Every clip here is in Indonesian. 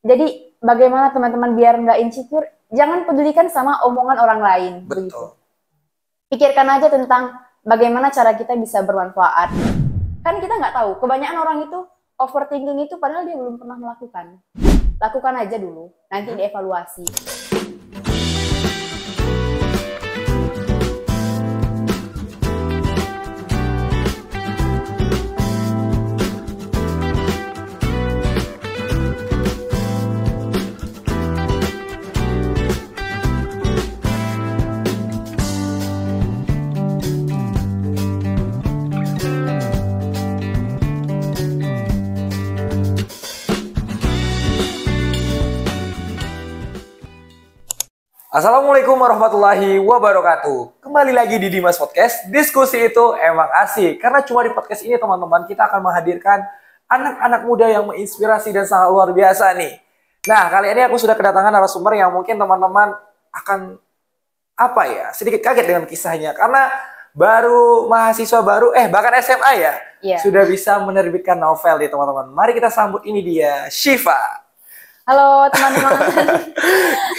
Jadi bagaimana teman-teman biar nggak insecure, jangan pedulikan sama omongan orang lain. Betul. Begitu. Pikirkan aja tentang bagaimana cara kita bisa bermanfaat. Kan kita nggak tahu, kebanyakan orang itu overthinking itu padahal dia belum pernah melakukan. Lakukan aja dulu, nanti dievaluasi. Assalamualaikum warahmatullahi wabarakatuh. Kembali lagi di Dimas Podcast. Diskusi itu emang asik. Karena cuma di podcast ini teman-teman kita akan menghadirkan anak-anak muda yang menginspirasi dan sangat luar biasa nih. Nah, kali ini aku sudah kedatangan narasumber yang mungkin teman-teman akan sedikit kaget dengan kisahnya. Karena baru mahasiswa baru, bahkan SMA ya, sudah bisa menerbitkan novel nih teman-teman. Mari kita sambut, ini dia, Syifa. Halo teman-teman.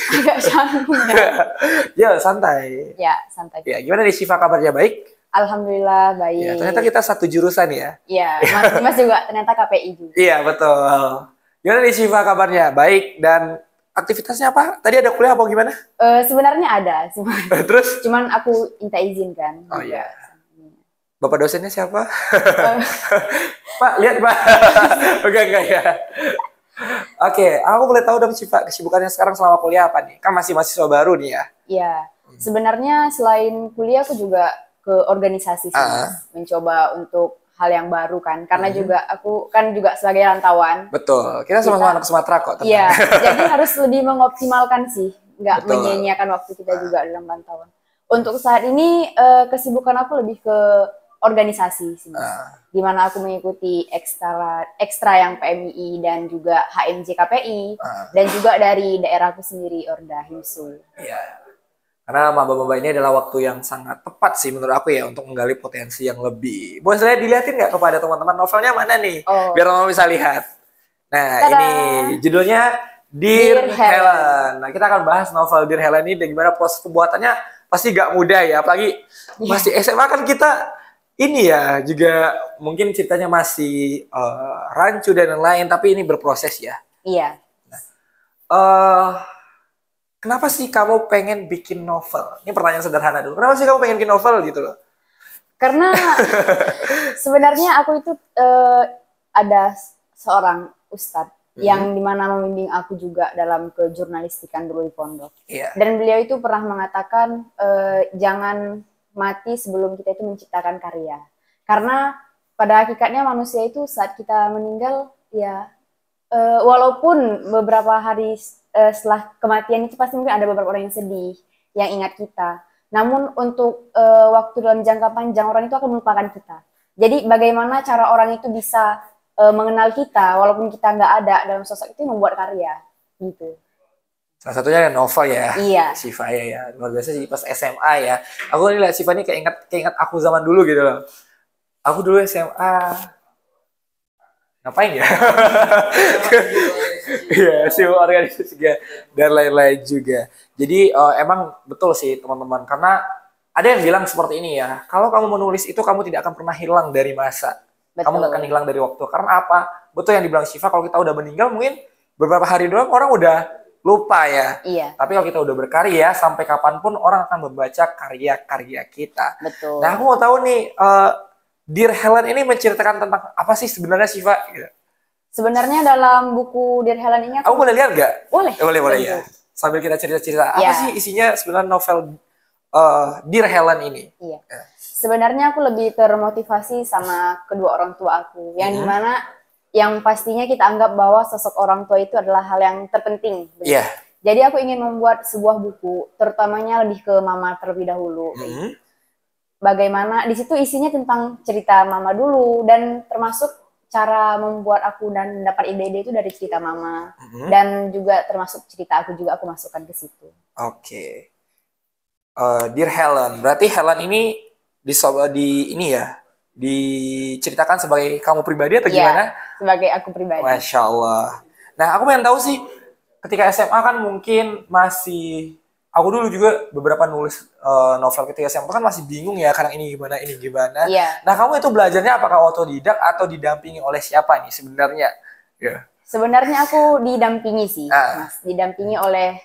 Agak canggung ya. Ya, santai. Ya, santai. Ya, gimana nih Syifa, kabarnya baik? Alhamdulillah baik. Ya, ternyata kita satu jurusan ya. Iya, Mas juga ternyata KPI juga. Iya, betul. Gimana nih Syifa, kabarnya baik dan aktivitasnya apa? Tadi ada kuliah apa gimana? Sebenarnya ada, Terus? Cuman aku minta izin kan. Oh iya. Bapak dosennya siapa? Uh, Pak, lihat Pak. Enggak ya. Oke, aku boleh tahu dong Syifa, kesibukannya sekarang selama kuliah apa nih? Kan masih mahasiswa baru nih ya. Iya, sebenarnya selain kuliah aku juga ke organisasi sih, mencoba untuk hal yang baru kan. Karena juga aku kan juga sebagai rantauan. Betul, kita sama-sama anak Sumatera kok. Iya, jadi harus lebih mengoptimalkan sih, nggak menyia-nyiakan waktu kita juga dalam rantauan. Untuk saat ini kesibukan aku lebih ke organisasi sih, di mana aku mengikuti ekstra yang PMII dan juga HMJ KPI dan juga dari daerahku sendiri Orda Himsul. Iya. Karena maba-maba ini adalah waktu yang sangat tepat sih menurut aku ya untuk menggali potensi yang lebih. Boleh saya dilihatin nggak kepada teman-teman novelnya mana nih? Biar teman-teman bisa lihat. Nah, ini judulnya Dear Helen. Nah, kita akan bahas novel Dear Helen ini dan gimana proses pembuatannya pasti nggak mudah ya. Apalagi masih SMA kan kita ini ya juga mungkin ceritanya masih rancu dan lain-lain, tapi ini berproses ya. Iya. Kenapa sih kamu pengen bikin novel? Ini pertanyaan sederhana dulu. Kenapa sih kamu pengen bikin novel gitu loh? Karena sebenarnya aku itu ada seorang ustadz yang dimana membimbing aku juga dalam kejurnalistikan dulu di pondok. Dan beliau itu pernah mengatakan jangan mati sebelum kita itu menciptakan karya. Karena pada hakikatnya manusia itu saat kita meninggal ya walaupun beberapa hari setelah kematian itu pasti mungkin ada beberapa orang yang sedih, yang ingat kita. Namun untuk waktu dalam jangka panjang orang itu akan melupakan kita. Jadi bagaimana cara orang itu bisa mengenal kita walaupun kita nggak ada dalam sosok itu membuat karya gitu. Salah satunya novel ya, iya. Syifa ya, luar biasa sih pas SMA ya. Aku lihat Syifa ini keinget aku zaman dulu gitu loh. Aku dulu SMA ngapain ya? Iya, sibuk organisasi juga dan lain-lain juga. Jadi emang betul sih teman-teman, karena ada yang bilang seperti ini ya. Kalau kamu menulis itu kamu tidak akan pernah hilang dari masa. Betul. Kamu nggak akan hilang dari waktu. Karena apa? Betul yang dibilang Syifa, kalau kita udah meninggal mungkin beberapa hari doang orang udah lupa ya. Iya. Tapi kalau kita udah berkarya, sampai kapanpun orang akan membaca karya-karya kita. Betul. Nah, aku mau tahu nih, Dear Helen ini menceritakan tentang apa sih sebenarnya Syifa? Gitu. Sebenarnya dalam buku Dear Helen ini aku boleh lihat nggak? Boleh. Boleh ya. Sambil kita cerita-cerita, apa sih isinya sebenarnya novel Dear Helen ini? Iya. Sebenarnya aku lebih termotivasi sama kedua orang tua aku, yang dimana yang pastinya kita anggap bahwa sosok orang tua itu adalah hal yang terpenting. Iya. Jadi aku ingin membuat sebuah buku, terutamanya lebih ke mama terlebih dahulu. Bagaimana di situ isinya tentang cerita mama dulu dan termasuk cara membuat aku dan dapat ide-ide itu dari cerita mama dan juga termasuk cerita aku juga aku masukkan ke situ. Oke. Dear Helen, berarti Helen ini diceritakan sebagai kamu pribadi atau gimana? Sebagai aku pribadi. Masya Allah. Nah, aku pengen tahu sih, ketika SMA kan mungkin masih, aku dulu juga beberapa nulis novel ketika SMA kan masih bingung ya, karena ini gimana. Iya. Nah, kamu itu belajarnya apakah otodidak atau didampingi oleh siapa nih sebenarnya? Yeah. Sebenarnya aku didampingi sih, Mas. Didampingi oleh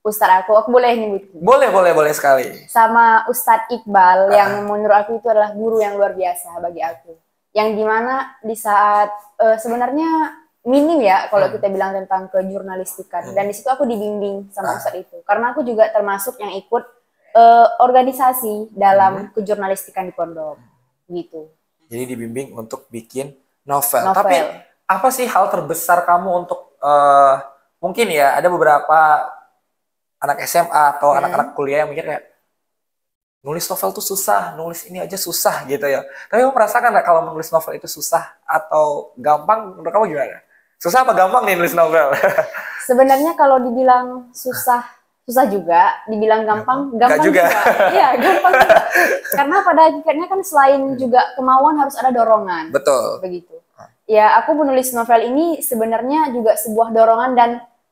Ustadz aku boleh nyebut? Boleh sekali. Sama Ustadz Iqbal yang menurut aku itu adalah guru yang luar biasa bagi aku. Yang dimana di saat sebenarnya minim ya kalau kita bilang tentang kejurnalistikan, dan di situ aku dibimbing sama Ustadz itu, karena aku juga termasuk yang ikut organisasi dalam kejurnalistikan di pondok gitu. Jadi dibimbing untuk bikin novel. Tapi apa sih hal terbesar kamu untuk mungkin ya ada beberapa anak SMA atau anak-anak kuliah yang mikir kayak nulis novel tuh susah, nulis ini aja susah gitu ya. Tapi kamu merasakan nggak kalau menulis novel itu susah atau gampang? Menurut kamu gimana? Susah apa gampang nih nulis novel? Sebenarnya kalau dibilang susah juga, dibilang gampang juga. Iya, gampang juga. Karena pada akhirnya kan selain juga kemauan harus ada dorongan. Betul. Begitu. Ya, aku menulis novel ini sebenarnya juga sebuah dorongan dan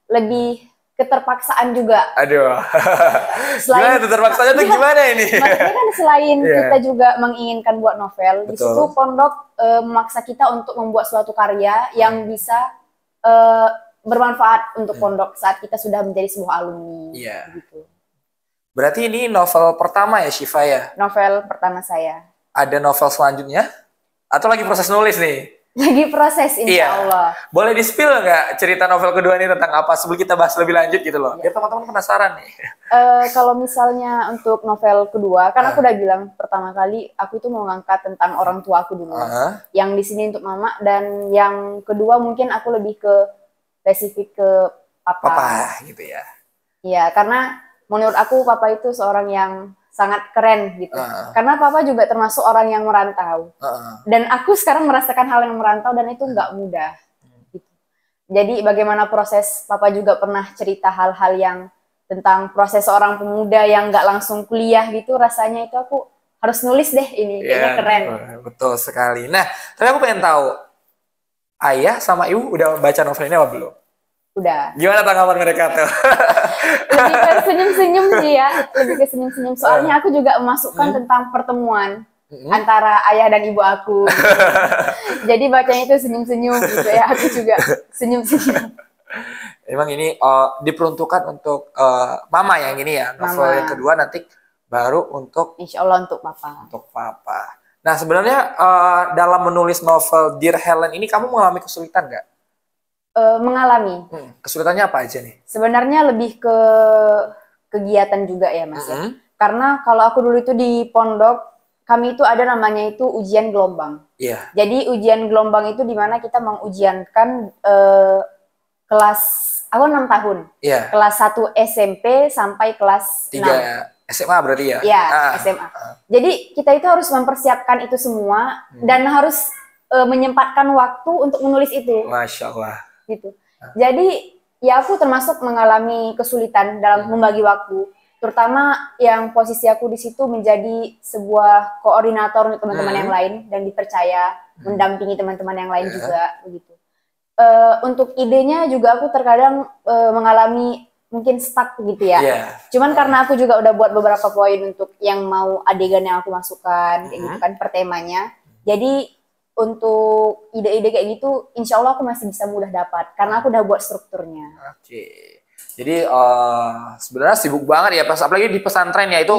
lebih keterpaksaan juga. Aduh. Selain keterpaksanya tuh gimana ini? Maksudnya kan selain kita juga menginginkan buat novel, di situ pondok memaksa kita untuk membuat suatu karya yang bisa bermanfaat untuk pondok saat kita sudah menjadi sebuah alumni. Gitu. Berarti ini novel pertama ya, Syifa ya? Novel pertama saya. Ada novel selanjutnya? Atau lagi proses nulis nih? Lagi proses, insya Allah. Boleh di-spill nggak cerita novel kedua ini tentang apa sebelum kita bahas lebih lanjut gitu loh? Biar teman-teman penasaran nih. Kalau misalnya untuk novel kedua, kan aku udah bilang pertama kali aku itu mau ngangkat tentang orang tua aku dulu. Yang di sini untuk mama, dan yang kedua mungkin aku lebih ke spesifik ke papa. Papa gitu ya. Iya, karena menurut aku papa itu seorang yang sangat keren gitu. Karena papa juga termasuk orang yang merantau. Dan aku sekarang merasakan hal yang merantau dan itu nggak mudah. Gitu. Jadi bagaimana proses papa juga pernah cerita hal-hal yang tentang proses seorang pemuda yang nggak langsung kuliah gitu, rasanya itu aku harus nulis deh ini, kayaknya keren. Betul sekali. Nah, tapi aku pengen tahu, ayah sama ibu udah baca novel ini apa belum? Udah. Gimana tanggapan mereka tuh? Lebih ke senyum-senyum sih ya, lebih ke senyum-senyum. Soalnya aku juga memasukkan tentang pertemuan antara ayah dan ibu aku. Gitu. Jadi bacanya itu senyum-senyum gitu ya, aku juga senyum-senyum. Emang ini diperuntukkan untuk mama yang ini ya, novel yang kedua nanti baru untuk insya Allah untuk papa. Untuk papa. Nah sebenarnya dalam menulis novel Dear Helen ini kamu mengalami kesulitan nggak? Mengalami. Kesulitannya apa aja nih? Sebenarnya lebih ke kegiatan juga ya Mas ya. Karena kalau aku dulu itu di pondok, kami itu ada namanya itu ujian gelombang. Jadi ujian gelombang itu dimana kita mengujiankan kelas, aku 6 tahun. Kelas 1 SMP sampai kelas 6. SMA berarti ya? Iya, SMA. Jadi kita itu harus mempersiapkan itu semua dan harus menyempatkan waktu untuk menulis itu. Masya Allah. Gitu. Jadi ya aku termasuk mengalami kesulitan dalam membagi waktu, terutama yang posisi aku di situ menjadi sebuah koordinator untuk teman-teman yang lain dan dipercaya mendampingi teman-teman yang lain juga begitu. Untuk idenya juga aku terkadang mengalami mungkin stuck gitu ya. Cuman karena aku juga udah buat beberapa poin untuk yang mau adegan yang aku masukkan kayak gitu kan per temanya. Jadi untuk ide-ide kayak gitu, insya Allah aku masih bisa mudah dapat karena aku udah buat strukturnya. Jadi sebenarnya sibuk banget ya, apalagi di pesantren ya itu.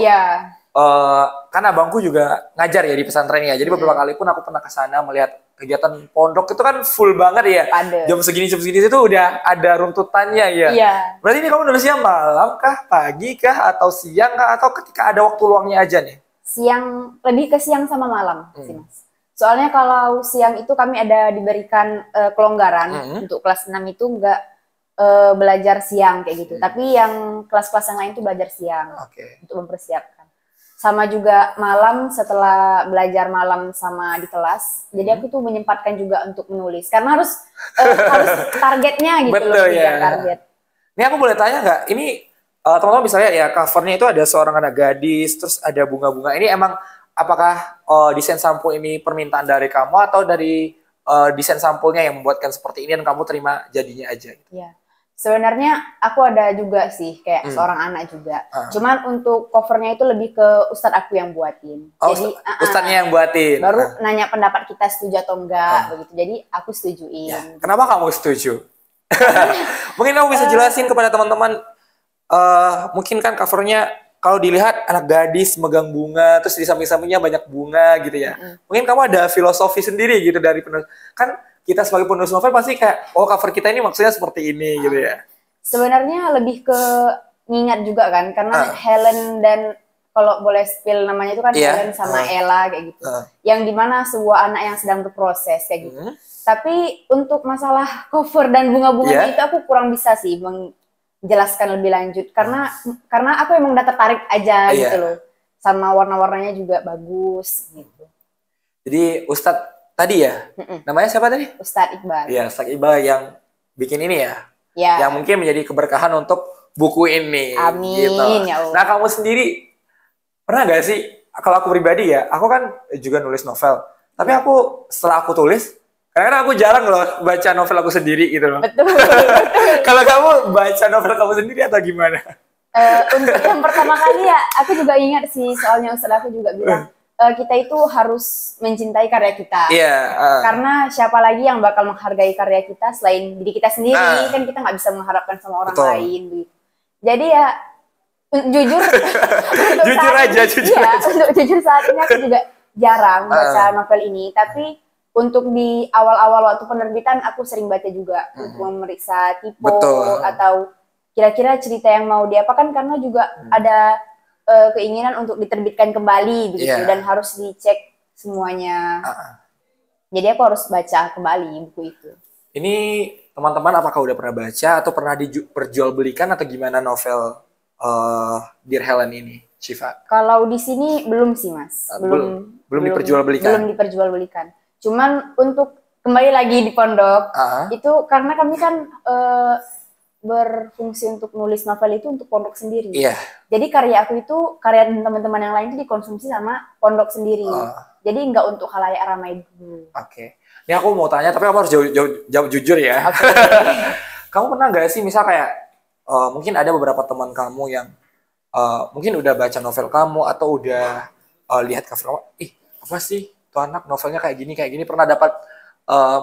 Kan abangku juga ngajar ya di pesantren ya. Jadi beberapa kali pun aku pernah ke sana melihat kegiatan pondok itu kan full banget ya. Jam segini itu udah ada runtutannya ya. Berarti ini kamu nulisnya malam kah, pagi kah, atau siang kah, atau ketika ada waktu luangnya aja nih? Siang, lebih ke siang sama malam sih Mas. Soalnya kalau siang itu kami ada diberikan kelonggaran untuk kelas 6 itu enggak belajar siang kayak gitu. Tapi yang kelas-kelas yang lain itu belajar siang untuk mempersiapkan. Sama juga malam setelah belajar malam sama di kelas. Jadi aku tuh menyempatkan juga untuk menulis karena harus targetnya gitu. Betul ya. Target. Ini aku boleh tanya nggak? Ini teman-teman bisa lihat ya covernya itu ada seorang anak gadis, terus ada bunga-bunga. Ini emang apakah desain sampul ini permintaan dari kamu atau dari desain sampulnya yang membuatkan seperti ini dan kamu terima jadinya aja? Iya. Sebenarnya aku ada juga sih kayak seorang anak juga. Cuman untuk covernya itu lebih ke ustadz aku yang buatin. Oh, jadi ustadznya yang buatin. Baru nanya pendapat kita setuju atau enggak begitu. Jadi aku setujuin. Ya. Kenapa kamu setuju? Mungkin kamu bisa jelasin kepada teman-teman. Mungkin kan covernya kalau dilihat anak gadis megang bunga, terus di samping-sampingnya banyak bunga gitu ya. Mungkin kamu ada filosofi sendiri gitu dari penulis. Kan kita sebagai penulis novel pasti kayak, oh cover kita ini maksudnya seperti ini gitu ya. Sebenarnya lebih ke ngingat juga kan, karena Helen dan kalau boleh spill namanya itu kan Helen sama Ella kayak gitu. Yang dimana sebuah anak yang sedang berproses kayak gitu. Tapi untuk masalah cover dan bunga-bunga itu aku kurang bisa sih menjelaskan lebih lanjut. Karena aku emang udah tertarik aja gitu loh. Sama warna-warnanya juga bagus gitu. Jadi Ustadz tadi ya, namanya siapa tadi? Ustadz Iqbal. Iya, Ustadz Iqbal yang bikin ini ya. Ya. Yang mungkin menjadi keberkahan untuk buku ini. Amin. Gitu. Ya Allah. Nah, kamu sendiri pernah gak sih? Kalau aku pribadi ya, aku kan juga nulis novel. Tapi aku setelah aku tulis, karena aku jarang loh baca novel aku sendiri gitu loh. Betul. Kalau kamu baca novel kamu sendiri atau gimana? Untuk yang pertama kali ya, aku juga ingat sih, soalnya Ustadz aku juga bilang, kita itu harus mencintai karya kita. Karena siapa lagi yang bakal menghargai karya kita selain diri kita sendiri, kan kita nggak bisa mengharapkan sama orang lain. Gitu. Jadi ya, jujur, untuk jujur saat ini aku juga jarang baca novel ini. Tapi untuk di awal-awal waktu penerbitan, aku sering baca juga untuk memeriksa tipe atau kira-kira cerita yang mau diapakan, karena juga ada keinginan untuk diterbitkan kembali begitu dan harus dicek semuanya. Jadi aku harus baca kembali buku itu. Ini teman-teman apakah udah pernah baca atau pernah diperjualbelikan atau gimana novel Dear Helen ini, Syifa? Kalau di sini belum sih Mas. Belum diperjualbelikan. Belum diperjualbelikan. Cuman untuk kembali lagi di pondok itu karena kami kan berfungsi untuk nulis novel itu untuk pondok sendiri. Jadi karya aku itu, karya teman-teman yang lain itu dikonsumsi sama pondok sendiri. Jadi nggak untuk khalayak ramai dulu. Ini aku mau tanya, tapi kamu harus jawab jujur ya. Kamu pernah nggak sih, misal kayak mungkin ada beberapa teman kamu yang mungkin udah baca novel kamu atau udah lihat cover kamu, apa sih tuh anak novelnya kayak gini, pernah dapat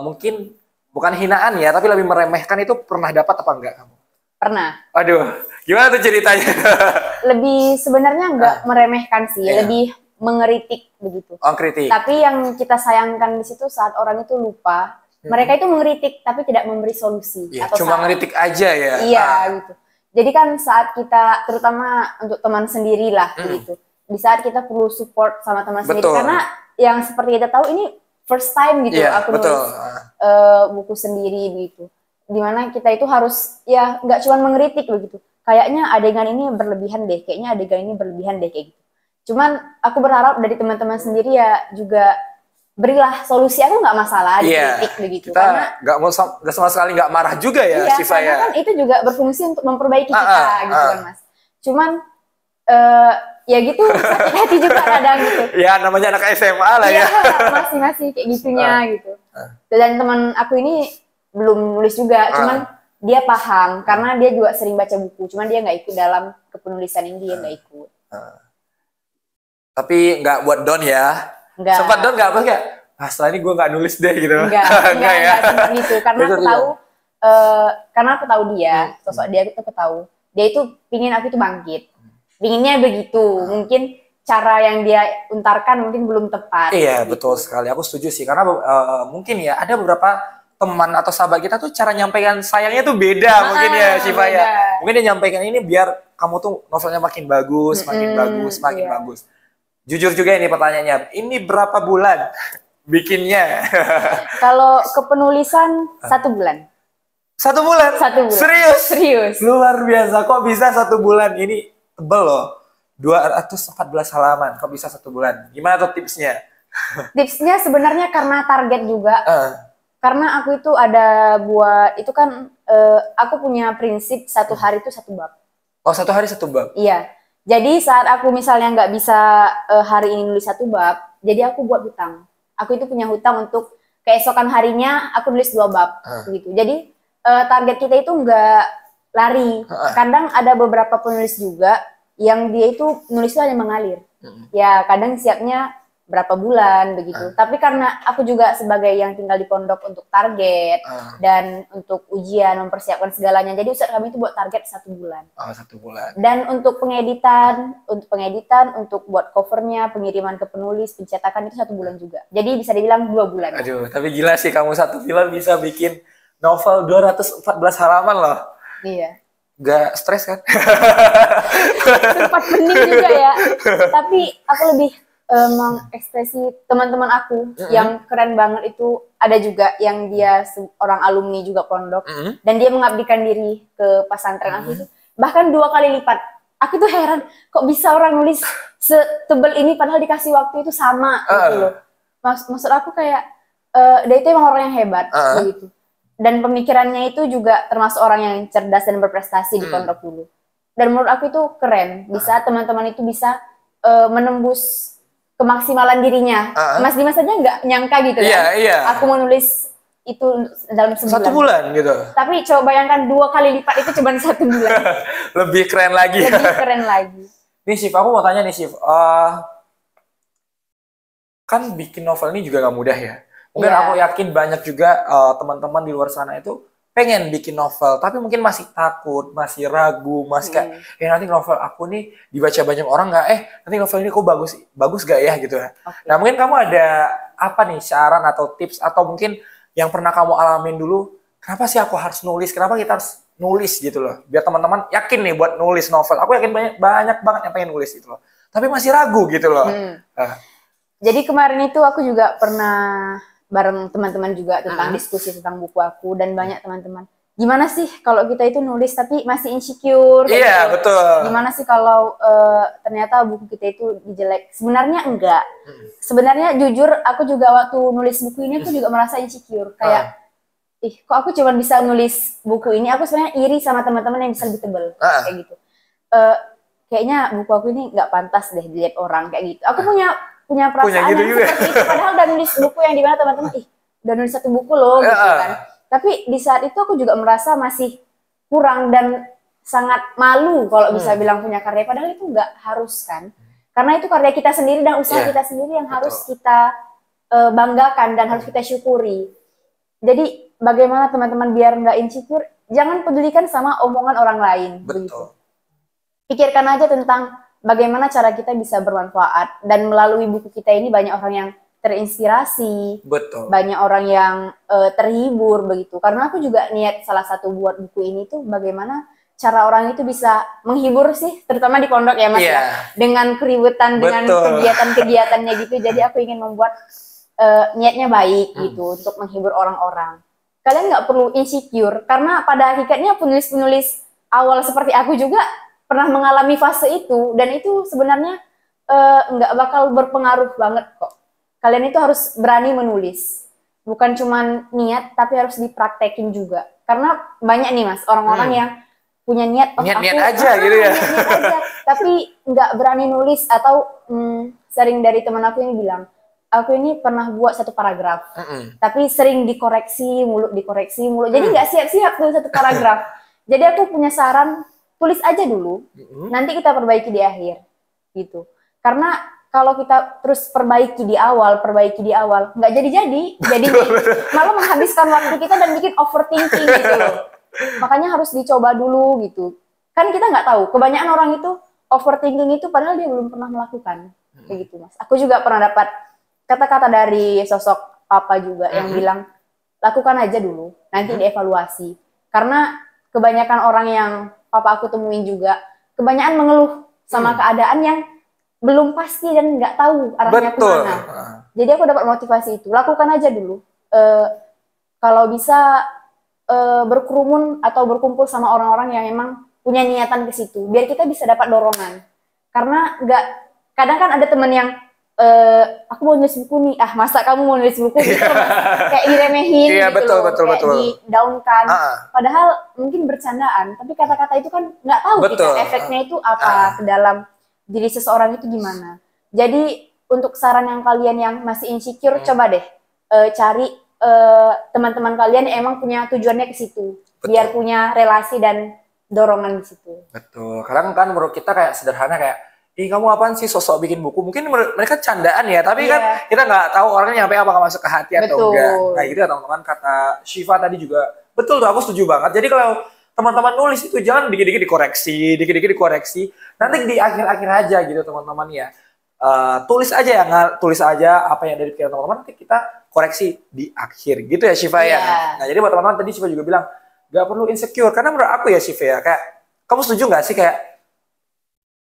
mungkin bukan hinaan ya, tapi lebih meremehkan, itu pernah dapat apa enggak kamu? Pernah. Aduh, gimana tuh ceritanya? Lebih sebenarnya enggak meremehkan sih, lebih mengeritik begitu. Kritik. Tapi yang kita sayangkan di situ saat orang itu lupa, mereka itu mengeritik tapi tidak memberi solusi. Atau cuma ngeritik aja ya? Iya, gitu. Jadi kan saat kita, terutama untuk teman sendiri lah, gitu. Di saat kita perlu support sama teman sendiri, karena yang seperti kita tahu ini first time gitu aku nulis buku sendiri begitu, dimana kita itu harus ya nggak cuma mengkritik begitu, kayaknya adegan ini berlebihan deh, kayak gitu. Cuman aku berharap dari teman-teman sendiri ya juga berilah solusi, aku nggak masalah dikritik begitu, karena nggak sama sekali nggak marah juga ya, Syifa ya. Karena kan itu juga berfungsi untuk memperbaiki kita gitu kan Mas. Cuman ya gitu, sakit hati juga kadang gitu. Ya namanya anak SMA lah ya. Masih kayak gitunya gitu. Dan teman aku ini belum nulis juga, cuman dia paham karena dia juga sering baca buku, cuman dia nggak ikut dalam kepenulisan ini, dia nggak ikut. Tapi nggak buat down ya? Nggak. Sempat down nggak? Apa kayak, setelah ini gue nggak nulis deh gitu? Enggak ya? Nggak gitu, karena aku tahu, karena aku tahu dia, sosok dia itu aku tahu, dia itu pingin aku itu bangkit. Pinginnya begitu, mungkin cara yang dia untarkan mungkin belum tepat. Iya, gitu. Betul sekali, aku setuju sih, karena mungkin ya ada beberapa teman atau sahabat kita tuh cara nyampaikan sayangnya tuh beda mungkin ya, Syifa ya. Mungkin dia nyampaikan ini biar kamu tuh novelnya makin bagus, makin bagus. Jujur juga ini pertanyaannya, ini berapa bulan bikinnya? Kalau kepenulisan 1 bulan. 1 bulan? 1 bulan. Serius? Luar biasa, kok bisa 1 bulan? Ini tebel loh, 214 halaman, kok bisa 1 bulan? Gimana tuh tipsnya? Tipsnya sebenarnya karena target juga. Karena aku itu ada buat, itu kan aku punya prinsip 1 hari itu 1 bab. Oh, 1 hari 1 bab? Iya. Jadi saat aku misalnya nggak bisa hari ini nulis 1 bab, jadi aku buat hutang. Aku itu punya hutang untuk keesokan harinya aku nulis 2 bab. Gitu. Jadi target kita itu nggak lari. Kadang ada beberapa penulis juga yang dia itu nulisnya hanya mengalir. Ya kadang siapnya berapa bulan begitu. Tapi karena aku juga sebagai yang tinggal di pondok untuk target dan untuk ujian mempersiapkan segalanya. Jadi Ustadz kami itu buat target 1 bulan. Oh, 1 bulan. Dan untuk pengeditan, untuk buat covernya, pengiriman ke penulis, pencetakan itu 1 bulan juga. Jadi bisa dibilang 2 bulan. Aduh, tapi gila sih kamu 1 bulan bisa bikin novel 214 halaman loh. Iya. Gak stres kan? Sempat pening juga ya. Tapi aku lebih mengekspresi teman-teman aku yang keren banget itu. Ada juga yang dia orang alumni juga pondok dan dia mengabdikan diri ke pesantren aku itu bahkan 2 kali lipat. Aku tuh heran kok bisa orang nulis setebal ini padahal dikasih waktu itu sama gitu loh. Maksud aku kayak dia itu emang orang yang hebat begitu. Dan pemikirannya itu juga termasuk orang yang cerdas dan berprestasi di pondok dulu. Dan menurut aku itu keren bisa teman-teman itu bisa menembus kemaksimalan dirinya. Mas Dimas saja nggak nyangka gitu kan. Aku menulis itu dalam 1 bulan. 1 bulan gitu. Tapi coba bayangkan 2 kali lipat itu cuma 1 bulan. Lebih keren lagi. Lebih keren lagi. Nih Sif, aku mau tanya nih Sif. Kan bikin novel ini juga gak mudah ya. Mungkin aku yakin banyak juga teman-teman di luar sana itu pengen bikin novel, tapi mungkin masih takut, masih ragu, masih kayak, nanti novel aku nih dibaca banyak orang nggak? Nanti novel ini kok bagus gak ya gitu ya? Nah mungkin kamu ada apa nih saran atau tips atau mungkin yang pernah kamu alamin dulu? Kenapa sih aku harus nulis? Kenapa kita harus nulis gitu loh? Biar teman-teman yakin nih buat nulis novel. Aku yakin banyak banget yang pengen nulis gitu loh. Tapi masih ragu gitu loh. Jadi kemarin itu aku juga pernah bareng teman-teman juga tentang diskusi tentang buku aku dan banyak teman-teman. Gimana sih kalau kita itu nulis tapi masih insecure? Iya, betul. Gimana sih kalau ternyata buku kita itu dijelek? Sebenarnya enggak. Sebenarnya jujur aku juga waktu nulis buku ini aku juga merasa insecure. Kayak, kok aku cuma bisa nulis buku ini? Aku sebenarnya iri sama teman-teman yang bisa lebih tebal. Kayak gitu. Kayaknya buku aku ini nggak pantas deh dilihat orang kayak gitu. Aku punya perasaan gitu yang seperti itu. Padahal udah nulis buku yang dimana teman-teman, udah nulis 1 buku loh gitu kan. Tapi di saat itu aku juga merasa masih kurang dan sangat malu kalau bisa bilang punya karya. Padahal itu nggak harus kan. Karena itu karya kita sendiri dan usaha kita sendiri yang harus kita banggakan dan harus kita syukuri. Jadi bagaimana teman-teman biar nggak insecure, jangan pedulikan sama omongan orang lain. Begitu. Pikirkan aja tentang bagaimana cara kita bisa bermanfaat dan melalui buku kita ini banyak orang yang terinspirasi, banyak orang yang terhibur begitu. Karena aku juga niat salah satu buat buku ini tuh bagaimana cara orang itu bisa menghibur sih, terutama di pondok ya Mas ya, dengan keributan, dengan kegiatan-kegiatannya gitu. Jadi aku ingin membuat niatnya baik gitu untuk menghibur orang-orang. Kalian nggak perlu insecure karena pada hakikatnya penulis-penulis awal seperti aku juga pernah mengalami fase itu dan itu sebenarnya nggak bakal berpengaruh banget kok. Kalian itu harus berani menulis, bukan cuma niat tapi harus dipraktekin juga. Karena banyak nih Mas orang-orang yang punya niat, niat aja gitu ya. Niat aja, tapi nggak berani nulis atau sering dari teman aku yang bilang, aku ini pernah buat 1 paragraf, tapi sering dikoreksi mulu. Jadi nggak siap-siap tuh 1 paragraf. Jadi aku punya saran, tulis aja dulu, nanti kita perbaiki di akhir, gitu. Karena kalau kita terus perbaiki di awal, nggak jadi malah menghabiskan waktu kita dan bikin overthinking gitu loh. Makanya harus dicoba dulu gitu. Kan kita nggak tahu, kebanyakan orang itu overthinking itu padahal dia belum pernah melakukan, kayak gitu Mas. Aku juga pernah dapat kata-kata dari sosok papa juga yang bilang, lakukan aja dulu, nanti dievaluasi. Karena kebanyakan orang yang papa aku temuin juga, kebanyakan mengeluh sama keadaan yang belum pasti dan nggak tahu arahnya kemana. Jadi aku dapat motivasi itu, lakukan aja dulu. Kalau bisa berkerumun atau berkumpul sama orang-orang yang memang punya niatan ke situ, biar kita bisa dapat dorongan. Karena kadang kan ada teman yang aku mau nulis buku nih, masa kamu mau nulis buku gitu, kayak diremehin gitu loh, kayak di-down-kan. Padahal mungkin bercandaan, tapi kata-kata itu kan nggak tahu kita efeknya itu apa ke dalam diri seseorang itu gimana. Jadi untuk saran yang kalian yang masih insecure, coba deh cari teman-teman kalian yang emang punya tujuannya ke situ, biar punya relasi dan dorongan di situ. Betul. Kadang kan menurut kita kayak sederhana kayak, ih kamu apaan sih sosok bikin buku? Mungkin mereka candaan ya, tapi kan kita nggak tahu orangnya nyampe apakah masuk ke hati atau enggak. Nah gitu ya teman-teman, kata Syifa tadi juga betul tuh, aku setuju banget. Jadi kalau teman-teman nulis itu jangan dikit-dikit dikoreksi, nanti di akhir-akhir aja gitu teman-teman ya. Tulis aja ya, tulis aja apa yang dari pikiran teman-teman, nanti kita koreksi di akhir gitu ya Syifa ya. Nah jadi buat teman-teman tadi Syifa juga bilang gak perlu insecure, karena menurut aku ya Syifa ya, kayak kamu setuju gak sih kayak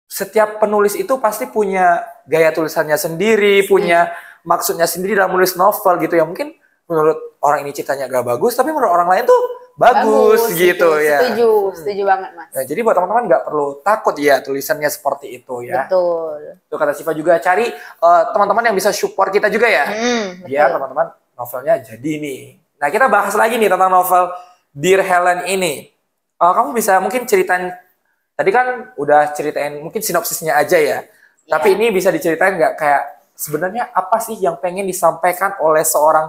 setiap penulis itu pasti punya gaya tulisannya sendiri, punya maksudnya sendiri dalam menulis novel gitu ya. Mungkin menurut orang ini ceritanya gak bagus, tapi menurut orang lain tuh bagus gitu ya. Setuju banget Mas. Nah, jadi buat teman-teman gak perlu takut ya tulisannya seperti itu ya. Betul. Tuh kata Syifa juga, cari teman-teman yang bisa support kita juga ya. Biar teman-teman novelnya jadi nih. Nah kita bahas lagi nih tentang novel Dear Helen ini. Kamu bisa mungkin ceritain, tadi kan udah ceritain mungkin sinopsisnya aja ya. Tapi ini bisa diceritain nggak kayak sebenarnya apa sih yang pengen disampaikan oleh seorang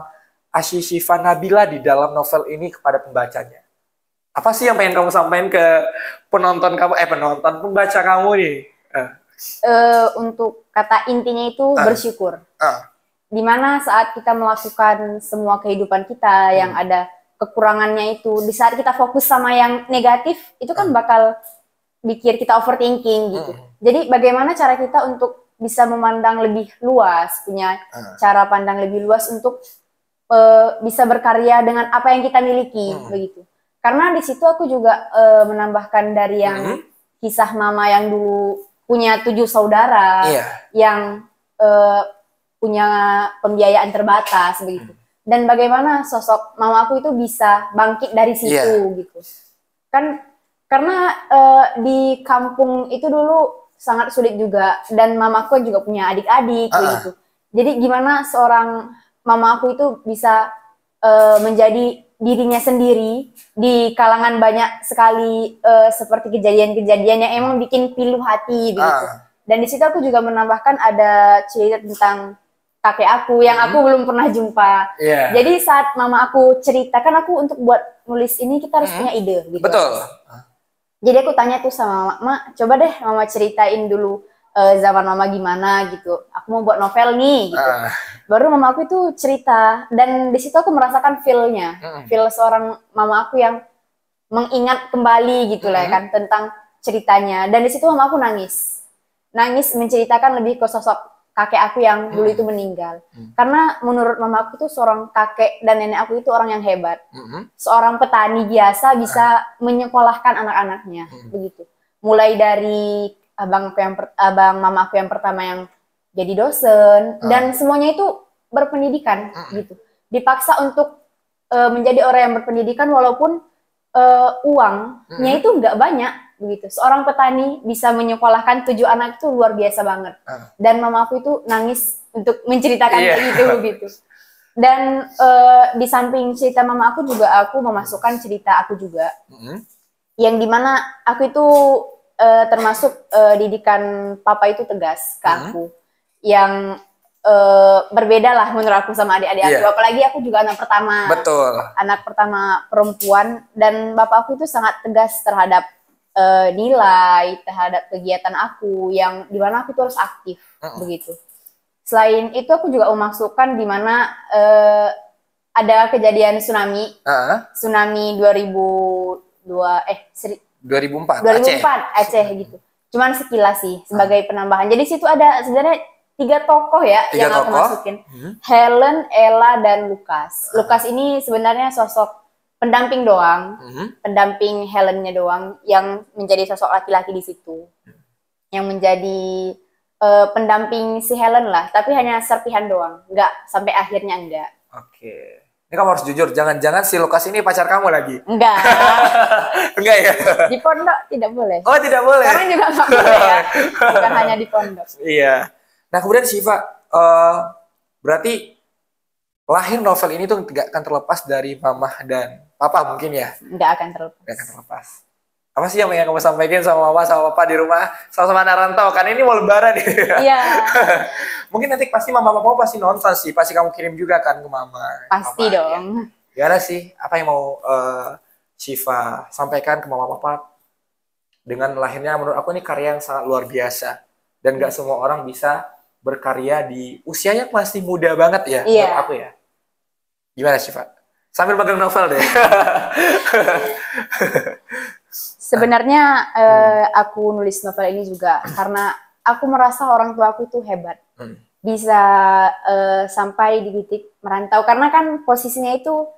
Asy Syifa Nabila di dalam novel ini kepada pembacanya? Apa sih yang pengen kamu sampaikan ke penonton kamu, pembaca kamu nih? Untuk kata intinya itu bersyukur. Dimana saat kita melakukan semua kehidupan kita yang ada kekurangannya itu, di saat kita fokus sama yang negatif, itu kan bakal bikin kita overthinking gitu. Jadi bagaimana cara kita untuk bisa memandang lebih luas, punya cara pandang lebih luas untuk bisa berkarya dengan apa yang kita miliki, begitu. Karena di situ aku juga menambahkan dari yang kisah mama yang dulu punya 7 saudara, yang punya pembiayaan terbatas, begitu. Dan bagaimana sosok mama aku itu bisa bangkit dari situ gitu. Kan karena di kampung itu dulu sangat sulit juga, dan mamaku juga punya adik-adik begitu. Jadi gimana seorang mama aku itu bisa menjadi dirinya sendiri di kalangan banyak sekali seperti kejadian-kejadian yang emang bikin pilu hati begitu. Dan di situ aku juga menambahkan ada cerita tentang kakek aku yang aku belum pernah jumpa. Jadi saat mama aku ceritakan, aku untuk buat nulis ini kita harus punya ide gitu. Betul. Jadi aku tanya tuh sama mama, coba deh mama ceritain dulu zaman mama gimana gitu. Aku mau buat novel nih gitu. Baru mama aku itu cerita, dan di situ aku merasakan feel-nya. Feel seorang mama aku yang mengingat kembali gitu lah kan tentang ceritanya. Dan di situ mama aku nangis. Nangis menceritakan lebih ke sosok kakek aku yang dulu itu meninggal. Karena menurut mama aku tuh seorang kakek dan nenek aku itu orang yang hebat. Seorang petani biasa bisa menyekolahkan anak-anaknya, begitu. Mulai dari abang mama aku yang pertama yang jadi dosen, dan semuanya itu berpendidikan, gitu. Dipaksa untuk menjadi orang yang berpendidikan walaupun uangnya itu nggak banyak. Begitu, seorang petani bisa menyekolahkan 7 anak itu luar biasa banget. Dan mama aku itu nangis untuk menceritakan kayak gitu. Dan di samping cerita mama aku juga aku memasukkan cerita aku juga, yang dimana aku itu termasuk didikan papa itu tegas ke aku, yang berbeda lah menurut aku sama adik-adik aku. Apalagi aku juga anak pertama. Betul. Anak pertama perempuan, dan bapak aku itu sangat tegas terhadap nilai, terhadap kegiatan aku yang dimana aku tuh harus aktif begitu. Selain itu aku juga memasukkan dimana ada kejadian tsunami, tsunami 2004 Aceh gitu. Cuman sekilas sih sebagai penambahan. Jadi situ ada sebenarnya 3 tokoh ya yang aku masukin. Helen, Ella, dan Lukas. Lukas ini sebenarnya sosok pendamping doang, pendamping Helennya doang, yang menjadi sosok laki-laki di situ, yang menjadi pendamping si Helen lah, tapi hanya serpihan doang, nggak sampai akhirnya enggak. Oke, ini kamu harus jujur, jangan-jangan si Lukas ini pacar kamu lagi? Enggak. Enggak ya? Di pondok tidak boleh. Oh tidak boleh? Sekarang juga nggak boleh ya, bukan hanya di pondok. Iya. Nah kemudian Syifa, berarti lahir novel ini tuh tidak akan terlepas dari mama dan papa mungkin ya? Nggak akan terlepas. Nggak akan terlepas. Apa sih yang pengen kamu sampaikan sama mama sama papa di rumah, sama anak rantau? Kan ini mau lebaran nih. Iya. Mungkin nanti pasti mama papamu pasti nonton sih, pasti kamu kirim juga kan ke mama. Pasti papa, dong. Ya. Gimana sih? Apa yang mau Syifa sampaikan ke mama papa dengan lahirnya menurut aku ini karya yang sangat luar biasa. Dan gak semua orang bisa berkarya di usianya masih muda banget ya, menurut aku ya. Gimana Syifa? Sambil pegang novel deh. Sebenarnya aku nulis novel ini juga karena aku merasa orang tua aku itu hebat. Bisa sampai di titik merantau. Karena kan posisinya itu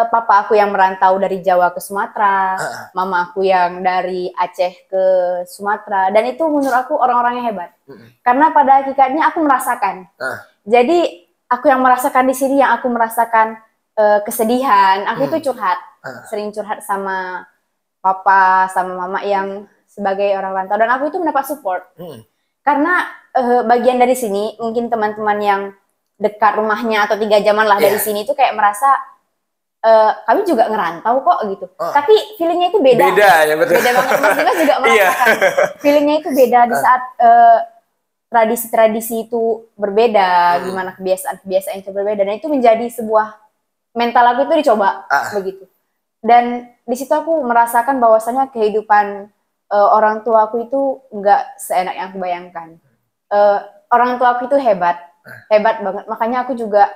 papa aku yang merantau dari Jawa ke Sumatera, mama aku yang dari Aceh ke Sumatera. Dan itu menurut aku orang-orangnya hebat. Karena pada hakikatnya aku merasakan. Jadi aku yang merasakan di sini, yang aku merasakan kesedihan, aku itu curhat. Sering curhat sama papa, sama mama yang sebagai orang rantau. Dan aku itu mendapat support. Karena bagian dari sini, mungkin teman-teman yang dekat rumahnya atau 3 jaman lah dari sini itu kayak merasa kami juga ngerantau kok gitu. Tapi feelingnya itu beda. Beda ya, betul. Beda banget. Mas Dimas juga merasakan. Feelingnya itu beda di saat tradisi-tradisi itu berbeda, gimana kebiasaan-kebiasaan itu berbeda. Dan itu menjadi sebuah mental aku itu dicoba begitu. Dan di situ aku merasakan bahwasanya kehidupan orang tua aku itu nggak seenak yang aku bayangkan. Orang tua aku itu hebat banget. Makanya aku juga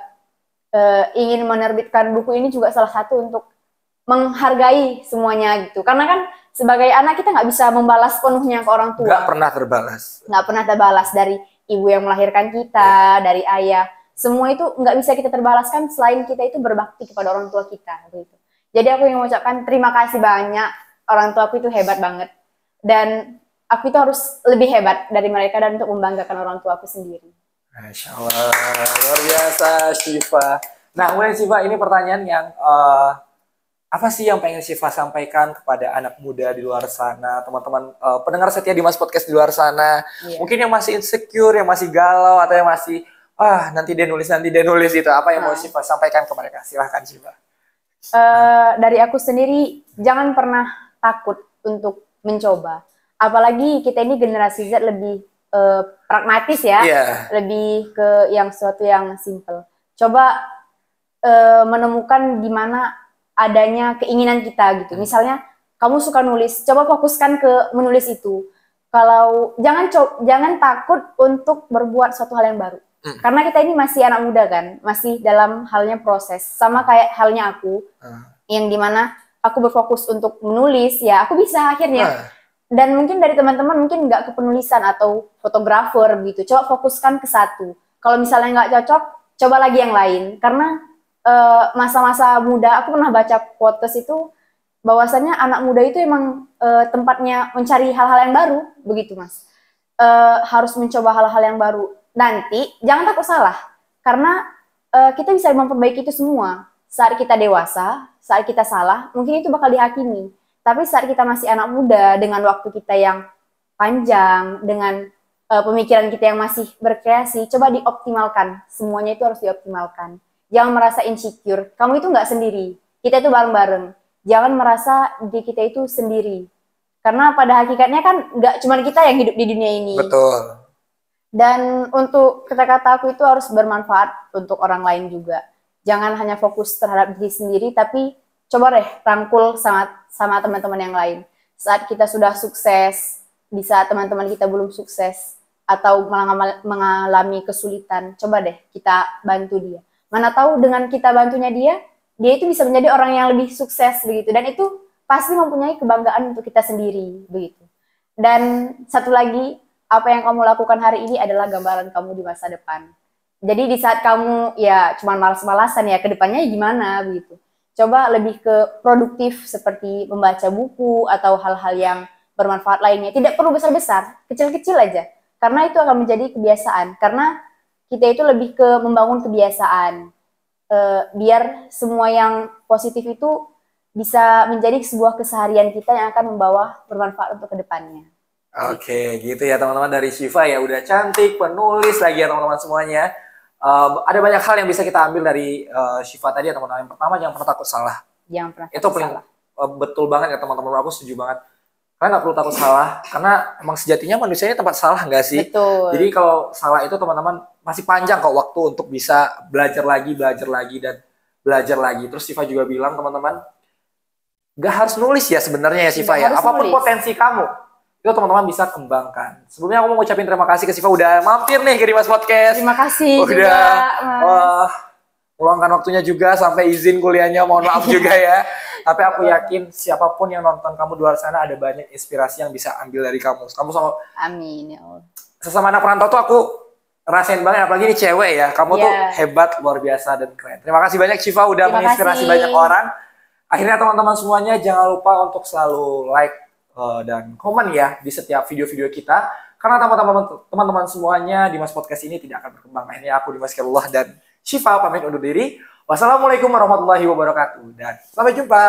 ingin menerbitkan buku ini juga salah satu untuk menghargai semuanya gitu. Karena kan sebagai anak kita nggak bisa membalas penuhnya ke orang tua. Nggak pernah terbalas. Nggak pernah terbalas dari ibu yang melahirkan kita, dari ayah. Semua itu nggak bisa kita terbalaskan selain kita itu berbakti kepada orang tua kita gitu. Jadi aku ingin mengucapkan terima kasih banyak, orang tua aku itu hebat banget. Dan aku itu harus lebih hebat dari mereka dan untuk membanggakan orang tua aku sendiri. Masya Allah, luar biasa Syifa. Nah, kemudian Syifa, ini pertanyaan yang apa sih yang pengen Syifa sampaikan kepada anak muda di luar sana, teman-teman pendengar setia Dimas Podcast di luar sana, mungkin yang masih insecure, yang masih galau, atau yang masih nanti dia nulis itu, apa yang mau Syifa sampaikan ke mereka? Silahkan Syifa. Dari aku sendiri, jangan pernah takut untuk mencoba. Apalagi kita ini generasi Z lebih pragmatis ya, lebih ke yang sesuatu yang simple. Coba menemukan di mana adanya keinginan kita gitu. Misalnya kamu suka nulis, coba fokuskan ke menulis itu. Kalau jangan takut untuk berbuat suatu hal yang baru. Karena kita ini masih anak muda kan, masih dalam halnya proses. Sama kayak halnya aku, yang dimana aku berfokus untuk menulis, ya aku bisa akhirnya. Dan mungkin dari teman-teman mungkin nggak ke penulisan atau fotografer gitu. Coba fokuskan ke satu. Kalau misalnya nggak cocok, coba lagi yang lain. Karena masa-masa muda, aku pernah baca quotes itu, bahwasannya anak muda itu emang tempatnya mencari hal-hal yang baru, begitu Mas. Harus mencoba hal-hal yang baru. Nanti jangan takut salah, karena kita bisa memperbaiki itu semua. Saat kita dewasa, saat kita salah, mungkin itu bakal dihakimi. Tapi saat kita masih anak muda, dengan waktu kita yang panjang, dengan pemikiran kita yang masih berkreasi, coba dioptimalkan. Semuanya itu harus dioptimalkan. Jangan merasa insecure. Kamu itu nggak sendiri. Kita itu bareng-bareng. Jangan merasa diri kita itu sendiri. Karena pada hakikatnya kan nggak cuma kita yang hidup di dunia ini. Betul. Dan untuk kata-kata aku itu harus bermanfaat untuk orang lain juga. Jangan hanya fokus terhadap diri sendiri, tapi coba deh rangkul sama teman-teman yang lain. Saat kita sudah sukses, di saat teman-teman kita belum sukses, atau mengalami kesulitan, coba deh kita bantu dia. Mana tahu dengan kita bantunya dia itu bisa menjadi orang yang lebih sukses begitu. Dan itu pasti mempunyai kebanggaan untuk kita sendiri begitu. Dan satu lagi, apa yang kamu lakukan hari ini adalah gambaran kamu di masa depan. Jadi di saat kamu ya cuma malas-malasan ya, kedepannya gimana begitu. Coba lebih ke produktif seperti membaca buku atau hal-hal yang bermanfaat lainnya. Tidak perlu besar-besar, kecil-kecil aja. Karena itu akan menjadi kebiasaan. Karena kita itu lebih ke membangun kebiasaan. Biar semua yang positif itu bisa menjadi sebuah keseharian kita yang akan membawa bermanfaat untuk kedepannya. Oke, gitu ya teman-teman, dari Syifa ya, udah cantik, penulis lagi ya teman-teman semuanya. Ada banyak hal yang bisa kita ambil dari Syifa tadi ya teman-teman. Yang pertama, jangan pernah takut salah. Jangan pernah itu paling betul banget ya teman-teman. Aku setuju banget. Kalian nggak perlu takut salah, karena emang sejatinya manusianya tempat salah, nggak sih? Betul. Jadi kalau salah itu teman-teman masih panjang kok waktu untuk bisa belajar lagi dan belajar lagi. Terus Syifa juga bilang teman-teman, nggak harus nulis ya sebenarnya ya Syifa ya. Apapun potensi kamu, itu teman-teman bisa kembangkan. Sebelumnya aku mau ngucapin terima kasih ke Siva udah mampir nih ke Dimas Podcast. Terima kasih udah, juga, Mas. Meluangkan waktunya juga sampai izin kuliahnya, mohon maaf juga ya. Tapi aku yakin siapapun yang nonton kamu di luar sana ada banyak inspirasi yang bisa ambil dari kamu. Kamu sama Amin ya Allah. Sesama anak perantau tuh aku rasain banget, apalagi ini cewek ya. Kamu tuh hebat, luar biasa dan keren. Terima kasih banyak Siva udah menginspirasi banyak orang. Akhirnya teman-teman semuanya jangan lupa untuk selalu like dan komen ya di setiap video-video kita. Karena teman-teman semuanya Dimas Podcast ini tidak akan berkembang. Akhirnya aku Dimas Khairullah dan Siva pamit undur diri. Wassalamualaikum warahmatullahi wabarakatuh dan sampai jumpa.